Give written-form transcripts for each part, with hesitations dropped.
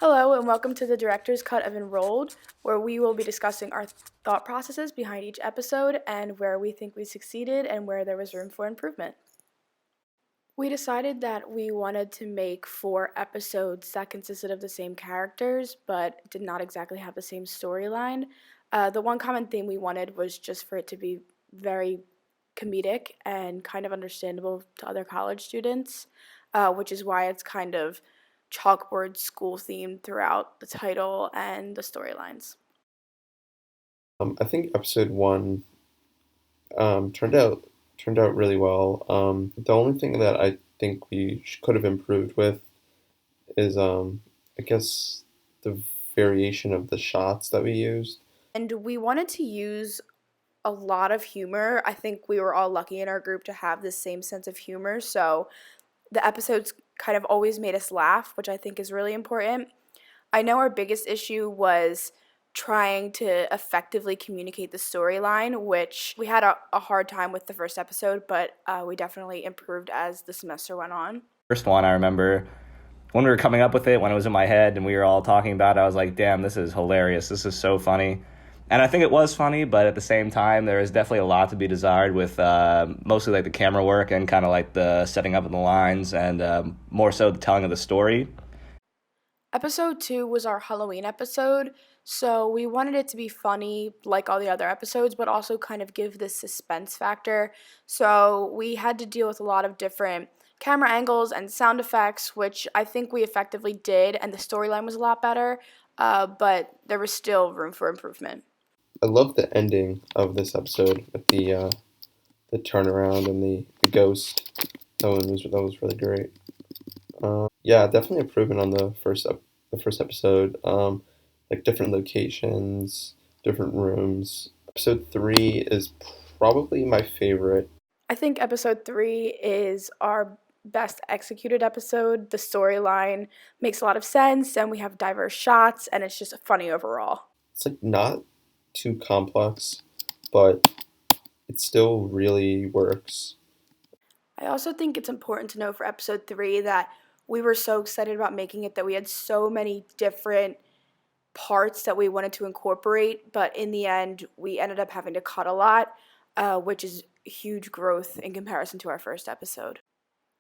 Hello, and welcome to the Director's Cut of Enrolled, where we will be discussing our thought processes behind each episode and where we think we succeeded and where there was room for improvement. We decided that we wanted to make 4 episodes that consisted of the same characters, but did not exactly have the same storyline. The one common theme we wanted was just for it to be very comedic and kind of understandable to other college students, which is why it's kind of chalkboard school themed throughout the title and the storylines. I think episode one turned out really well. The only thing that I think we could have improved with is I guess the variation of the shots that we used. And we wanted to use a lot of humor. I think we were all lucky in our group to have this same sense of humor. So the episodes kind of always made us laugh, which I think is really important. I know our biggest issue was trying to effectively communicate the storyline, which we had a hard time with the first episode, but we definitely improved as the semester went on. First one, I remember when we were coming up with it, when it was in my head and we were all talking about it, I was like, damn, this is hilarious. This is so funny. And I think it was funny, but at the same time, there is definitely a lot to be desired with mostly like the camera work and kind of like the setting up of the lines and more so the telling of the story. Episode 2 was our Halloween episode, so we wanted it to be funny like all the other episodes, but also kind of give this suspense factor. So we had to deal with a lot of different camera angles and sound effects, which I think we effectively did, and the storyline was a lot better, but there was still room for improvement. I love the ending of this episode with the turnaround and the ghost. That was really great. Yeah, definitely improvement on the first episode. Like different locations, different rooms. Episode three is probably my favorite. I think episode 3 is our best executed episode. The storyline makes a lot of sense, and we have diverse shots, and it's just funny overall. It's like not too complex, but it still really works. I also think it's important to know for episode 3 that we were so excited about making it that we had so many different parts that we wanted to incorporate, but in the end, we ended up having to cut a lot, which is huge growth in comparison to our first episode.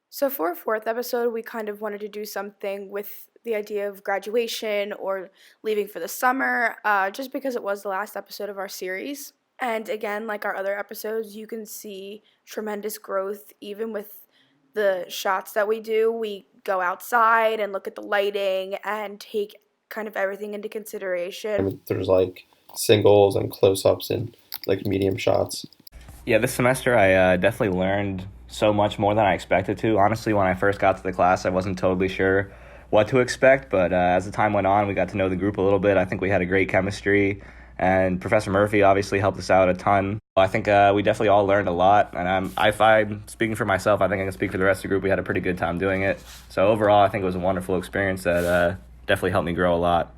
So for our 4th episode, we kind of wanted to do something with the idea of graduation or leaving for the summer, just because it was the last episode of our series. And again, like our other episodes, you can see tremendous growth even with the shots that we do. We go outside and look at the lighting and take kind of everything into I consideration. mean, there's like singles and close-ups and like medium shots. Yeah, this semester I definitely learned so much more than I expected to. Honestly, when I first got to the class, I wasn't totally sure what to expect, but as the time went on, we got to know the group a little bit. I think we had a great chemistry, and Professor Murphy obviously helped us out a ton. I think we definitely all learned a lot, and if I'm speaking for myself, I think I can speak for the rest of the group. We had a pretty good time doing it. So overall, I think it was a wonderful experience that definitely helped me grow a lot.